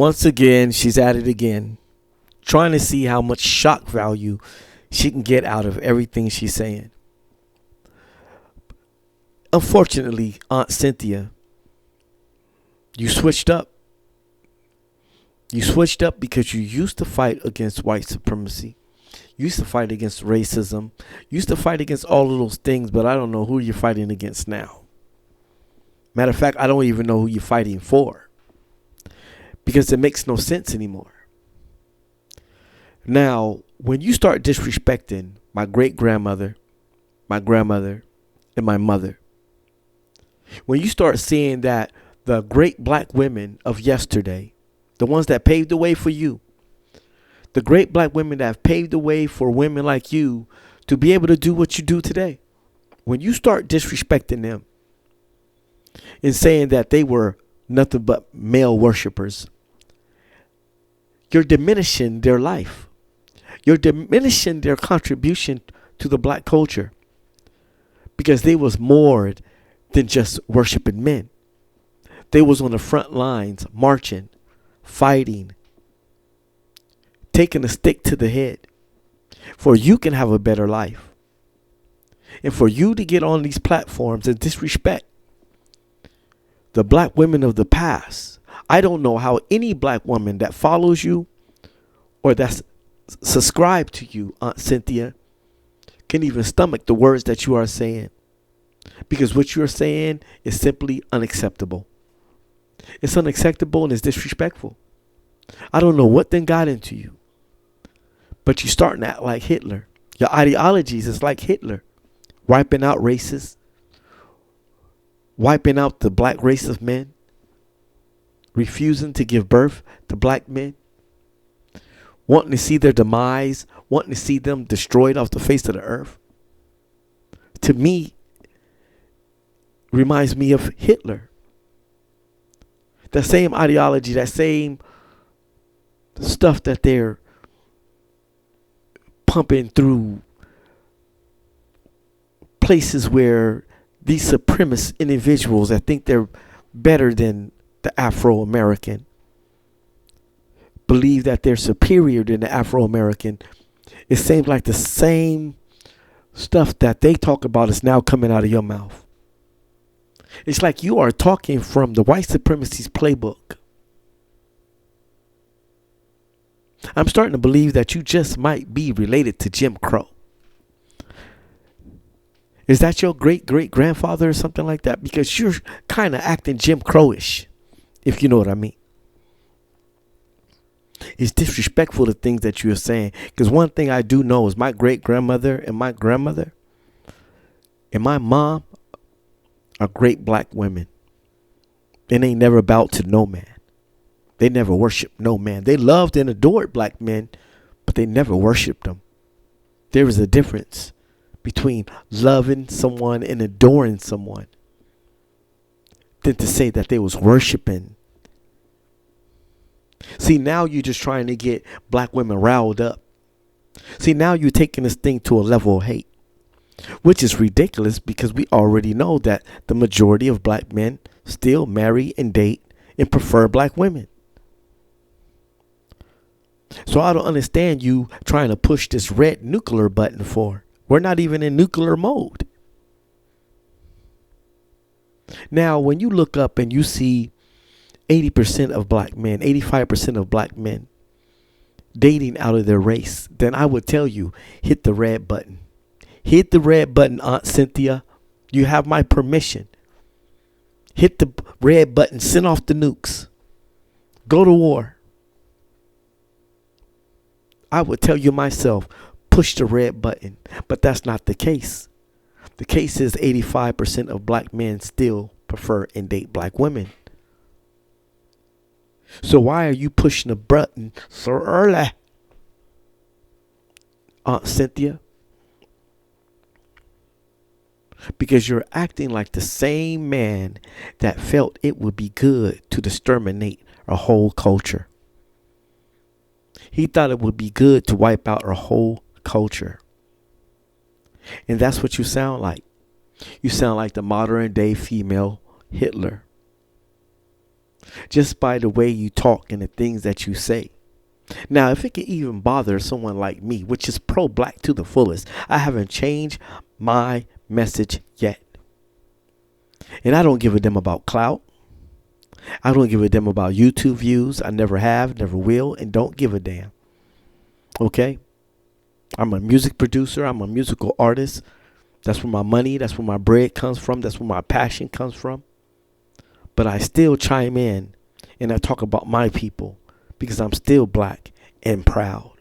Once again, she's at it again, trying to see how much shock value she can get out of everything she's saying. Unfortunately, Aunt Cynthia, you switched up. You switched up because you used to fight against white supremacy. You used to fight against racism. You used to fight against all of those things, but I don't know who you're fighting against now. Matter of fact, I don't even know who you're fighting for, because it makes no sense anymore. Now, when you start disrespecting my great-grandmother, my grandmother, and my mother, when you start seeing that the great black women of yesterday, the ones that paved the way for you, the great black women that have paved the way for women like you to be able to do what you do today, when you start disrespecting them and saying that they were nothing but male worshipers, you're diminishing their life. You're diminishing their contribution to the black culture, because they was more than just worshiping men. They was on the front lines, marching, fighting, taking a stick to the head for you can have a better life. And for you to get on these platforms and disrespect the black women of the past, I don't know how any black woman that follows you or that's subscribed to you, Aunt Cynthia, can even stomach the words that you are saying. Because what you're saying is simply unacceptable. It's unacceptable and it's disrespectful. I don't know what then got into you, but you're starting to act like Hitler. Your ideologies is like Hitler, wiping out races, wiping out the black race of men, refusing to give birth to black men, wanting to see their demise, wanting to see them destroyed off the face of the earth. To me, reminds me of Hitler. That same ideology, that same stuff that they're pumping through places where these supremacist individuals that think they're better than the Afro-American, believe that they're superior than the Afro-American. It seems like the same stuff that they talk about is now coming out of your mouth. It's like you are talking from the white supremacy's playbook. I'm starting to believe that you just might be related to Jim Crow. Is that your great-great-grandfather or something like that? Because you're kind of acting Jim Crowish, if you know what I mean. It's disrespectful the things that you're saying. Because one thing I do know is my great-grandmother and my grandmother and my mom are great black women. And they never bowed to no man. They never worshiped no man. They loved and adored black men, but they never worshiped them. There is a difference between loving someone and adoring someone than to say that they was worshiping. See, now you're just trying to get black women riled up. See, now you're taking this thing to a level of hate, which is ridiculous because we already know that the majority of black men still marry and date and prefer black women. So I don't understand you trying to push this red nuclear button for. We're not even in nuclear mode. Now, when you look up and you see 80% of black men, 85% of black men dating out of their race, then I would tell you, hit the red button. Hit the red button, Aunt Cynthia. You have my permission. Hit the red button. Send off the nukes. Go to war. I would tell you myself, push the red button. But that's not the case. The case is 85% of black men still prefer and date black women. So why are you pushing the button so early, Aunt Cynthia? Because you're acting like the same man that felt it would be good to exterminate a whole culture. He thought it would be good to wipe out a whole culture. And that's what you sound like. You sound like the modern day female Hitler. just by the way you talk and the things that you say. Now, if it can even bother someone like me, which is pro-black to the fullest, I haven't changed my message yet. And I don't give a damn about clout. I don't give a damn about YouTube views. I never have, never will, and don't give a damn. Okay? I'm a music producer. I'm a musical artist. That's where my money, that's where my bread comes from. That's where my passion comes from. But I still chime in and I talk about my people because I'm still black and proud.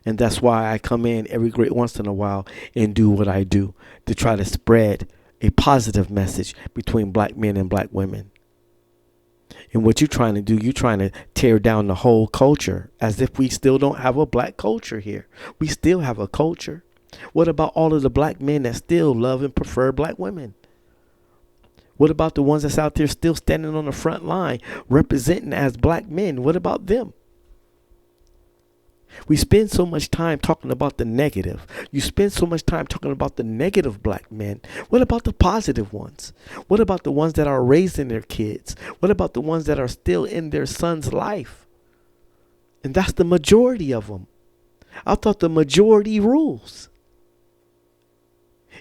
And that's why I come in every great once in a while and do what I do to try to spread a positive message between black men and black women. And what you're trying to do, you're trying to tear down the whole culture as if we still don't have a black culture here. We still have a culture. What about all of the black men that still love and prefer black women? What about the ones that's out there still standing on the front line representing as black men? What about them? We spend so much time talking about the negative. You spend so much time talking about the negative black men. What about the positive ones? What about the ones that are raising their kids? What about the ones that are still in their son's life? And that's the majority of them. I thought the majority rules.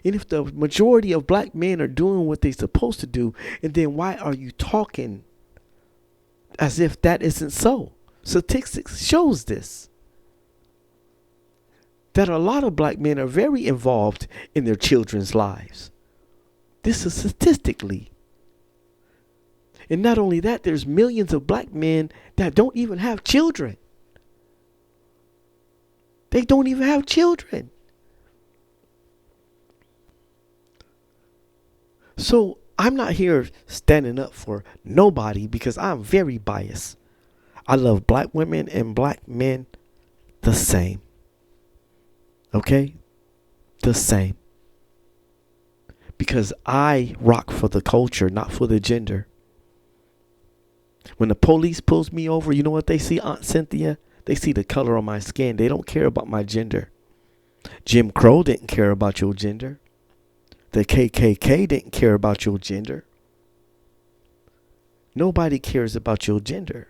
And if the majority of black men are doing what they're supposed to do, and then why are you talking as if that isn't so? Statistics shows this. That a lot of black men are very involved in their children's lives. This is statistically. And not only that, there's millions of black men that don't even have children. They don't even have children. So I'm not here standing up for nobody because I'm very biased. I love black women and black men the same. Okay? The same. Because I rock for the culture, not for the gender. When the police pulls me over, you know what they see, Aunt Cynthia? They see the color of my skin. They don't care about my gender. Jim Crow didn't care about your gender. The KKK didn't care about your gender. Nobody cares about your gender.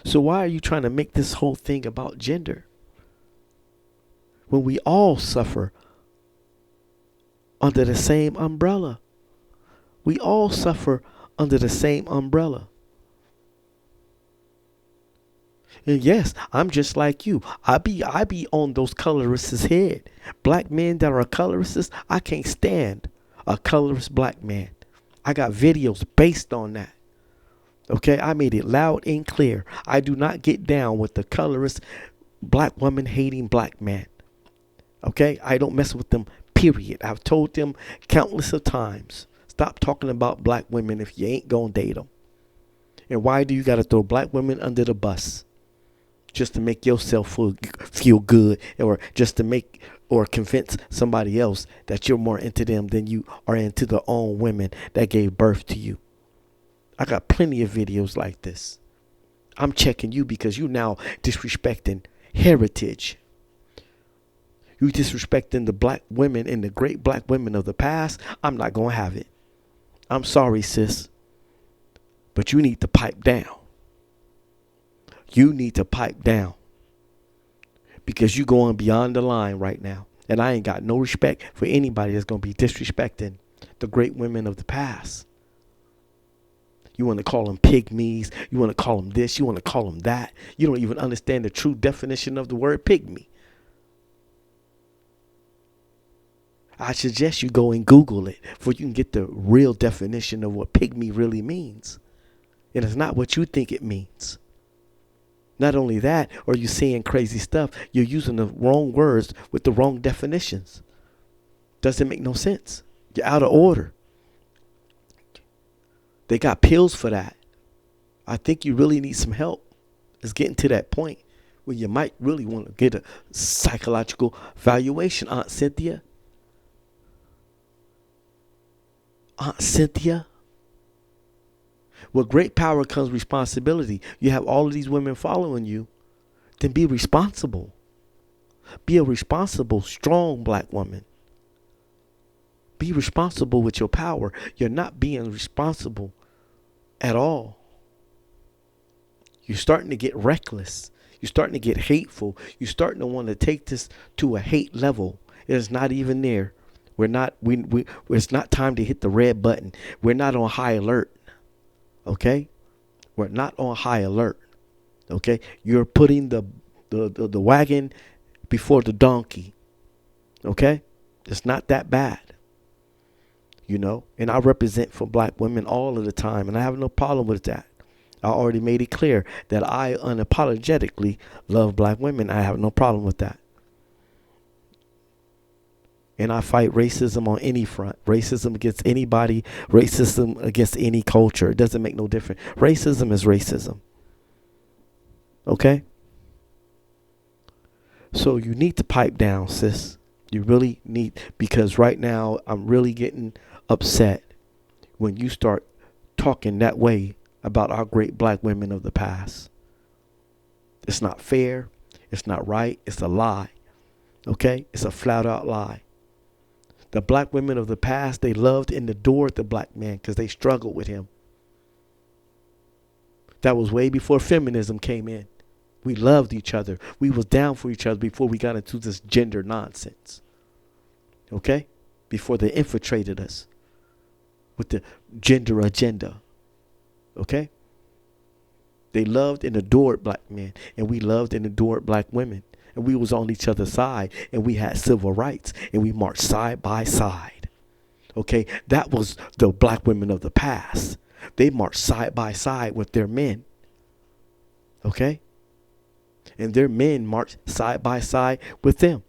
So why are you trying to make this whole thing about gender? When we all suffer under the same umbrella. We all suffer under the same umbrella. And yes, I'm just like you. I be on those colorists' head. Black men that are colorists, I can't stand a colorist black man. I got videos based on that. Okay, I made it loud and clear. I do not get down with the colorist black woman hating black man. Okay, I don't mess with them, period. I've told them countless of times. Stop talking about black women if you ain't gonna date them. And why do you gotta throw black women under the bus? Just to make yourself feel good, or just to make or convince somebody else that you're more into them than you are into the own women that gave birth to you. I got plenty of videos like this. I'm checking you because you now disrespecting heritage. You disrespecting the black women and the great black women of the past. I'm not going to have it. I'm sorry, sis. But you need to pipe down. You need to pipe down. Because you're going beyond the line right now. And I ain't got no respect for anybody that's going to be disrespecting the great women of the past. You want to call them pygmies. You want to call them this. You want to call them that. You don't even understand the true definition of the word pygmy. I suggest you go and Google it for you can get the real definition of what pygmy really means. And it's not what you think it means. Not only that, or you're saying crazy stuff, you're using the wrong words with the wrong definitions. Doesn't make no sense. You're out of order. They got pills for that. I think you really need some help. It's getting to that point where you might really want to get a psychological evaluation, Aunt Cynthia. Aunt Cynthia. With great power comes responsibility. You have all of these women following you. Then be responsible. Be a responsible, strong black woman. Be responsible with your power. You're not being responsible at all. You're starting to get reckless. You're starting to get hateful. You're starting to want to take this to a hate level. It is not even there. We're not. It's not time to hit the red button. We're not on high alert. Okay, we're not on high alert. Okay, you're putting the wagon before the donkey. Okay, it's not that bad. And I represent for black women all of the time, and I have no problem with that. I already made it clear that I unapologetically love black women. I have no problem with that. And I fight racism on any front. Racism against anybody, racism against any culture. It doesn't make no difference. Racism is racism. Okay? So you need to pipe down, sis. You really need, because right now I'm really getting upset when you start talking that way about our great black women of the past. It's not fair. It's not right. It's a lie. Okay? It's a flat out lie. The black women of the past, they loved and adored the black man because they struggled with him. That was way before feminism came in. We loved each other. We was down for each other before we got into this gender nonsense. Okay? Before they infiltrated us with the gender agenda. Okay? They loved and adored black men, and we loved and adored black women. And we was on each other's side, and we had civil rights, and we marched side by side. Okay? That was the black women of the past. They marched side by side with their men. Okay? And their men marched side by side with them.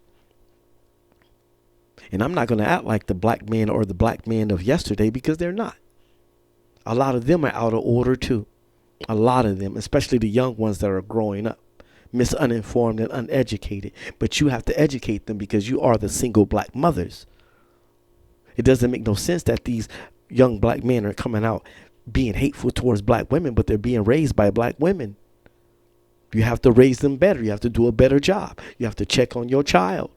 And I'm not going to act like the black men or the black men of yesterday, because they're not. A lot of them are out of order too. A lot of them, especially the young ones that are growing up, uninformed and uneducated. But you have to educate them because you are the single black mothers. It doesn't make no sense that these young black men are coming out being hateful towards black women, but they're being raised by black women. You have to raise them better. You have to do a better job. You have to check on your child.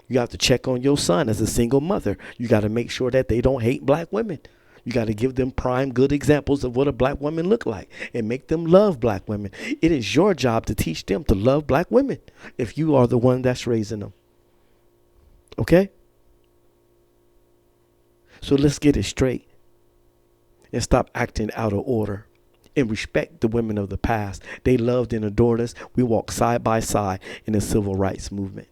You have to check on your son as a single mother. You got to make sure that they don't hate black women. You got to give them prime good examples of what a black woman look like and make them love black women. It is your job to teach them to love black women if you are the one that's raising them. Okay? So let's get it straight and stop acting out of order and respect the women of the past. They loved and adored us. We walked side by side in the civil rights movement.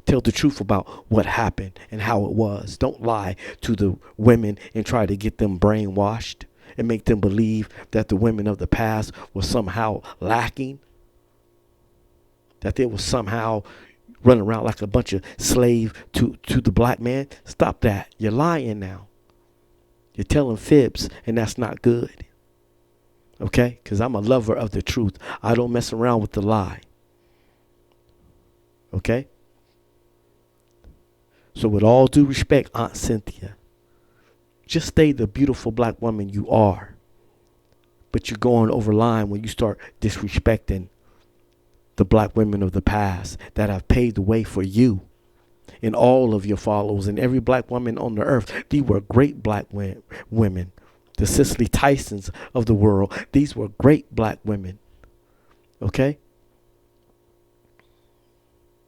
Tell the truth about what happened and how it was. Don't lie to the women and try to get them brainwashed and make them believe that the women of the past were somehow lacking, that they were somehow running around like a bunch of slave to the black man. Stop that. You're lying now. You're telling fibs, and that's not good. Okay? Because I'm a lover of the truth. I don't mess around with the lie. Okay? So with all due respect, Aunt Cynthia, just stay the beautiful black woman you are. But you're going over line when you start disrespecting the black women of the past that have paved the way for you and all of your followers and every black woman on the earth. These were great black women. The Cicely Tysons of the world. These were great black women. Okay?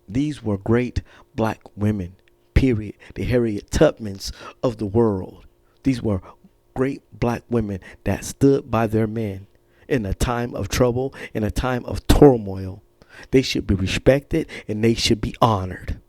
These were great black women. Period. The Harriet Tubmans of the world. These were great black women that stood by their men in a time of trouble, in a time of turmoil. They should be respected and they should be honored.